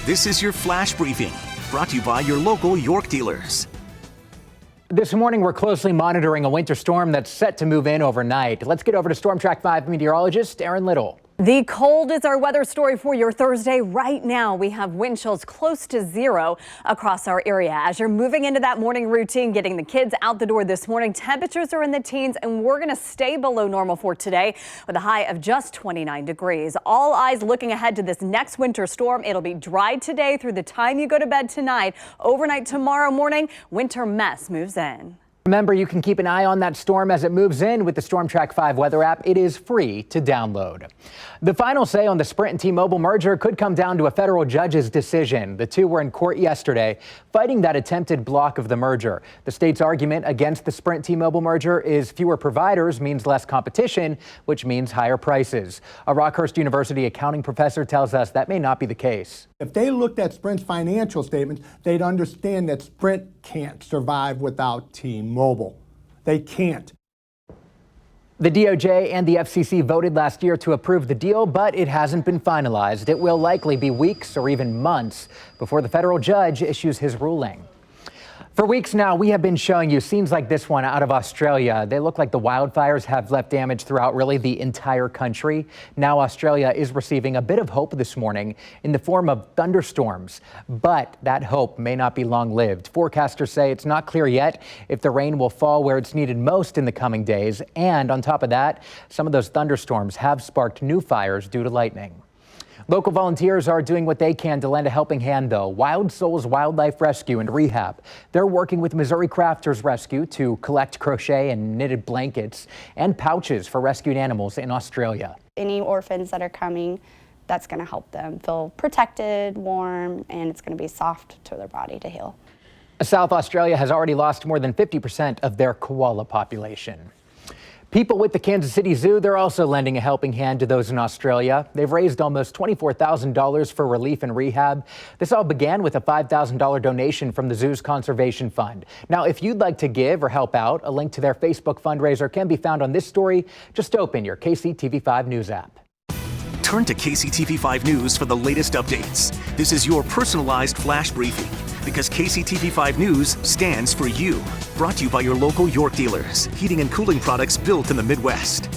This is your flash briefing, brought to you by your local York dealers. This morning, we're closely monitoring a winter storm that's set to move in overnight. Let's get over to Storm Track 5 meteorologist Aaron Little. The cold is our weather story for your Thursday. Right now, we have wind chills close to 0 across our area. As you're moving into that morning routine, getting the kids out the door this morning, temperatures are in the teens, and we're going to stay below normal for today with a high of just 29 degrees. All eyes looking ahead to this next winter storm. It'll be dry today through the time you go to bed tonight. Overnight tomorrow morning, winter mess moves in. Remember, you can keep an eye on that storm as it moves in with the Storm Track 5 weather app. It is free to download. The final say on the Sprint and T-Mobile merger could come down to a federal judge's decision. The two were in court yesterday fighting that attempted block of the merger. The state's argument against the Sprint T-Mobile merger is fewer providers means less competition, which means higher prices. A Rockhurst University accounting professor tells us that may not be the case. If they looked at Sprint's financial statements, they'd understand that Sprint can't survive without T-Mobile. They can't. The DOJ and the FCC voted last year to approve the deal, but it hasn't been finalized. It will likely be weeks or even months before the federal judge issues his ruling. For weeks now, we have been showing you scenes like this one out of Australia. They look like the wildfires have left damage throughout really the entire country. Now Australia is receiving a bit of hope this morning in the form of thunderstorms, but that hope may not be long-lived. Forecasters say it's not clear yet if the rain will fall where it's needed most in the coming days. And on top of that, some of those thunderstorms have sparked new fires due to lightning. Local volunteers are doing what they can to lend a helping hand, though. Wild Souls Wildlife Rescue and Rehab. They're working with Missouri Crafters Rescue to collect crochet and knitted blankets and pouches for rescued animals in Australia. Any orphans that are coming, that's going to help them feel protected, warm, and it's going to be soft to their body to heal. South Australia has already lost more than 50% of their koala population. People with the Kansas City Zoo, they're also lending a helping hand to those in Australia. They've raised almost $24,000 for relief and rehab. This all began with a $5,000 donation from the zoo's conservation fund. Now, if you'd like to give or help out, a link to their Facebook fundraiser can be found on this story. Just open your KCTV5 News app. Turn to KCTV5 News for the latest updates. This is your personalized flash briefing, because KCTV5 News stands for you. Brought to you by your local York dealers. Heating and cooling products built in the Midwest.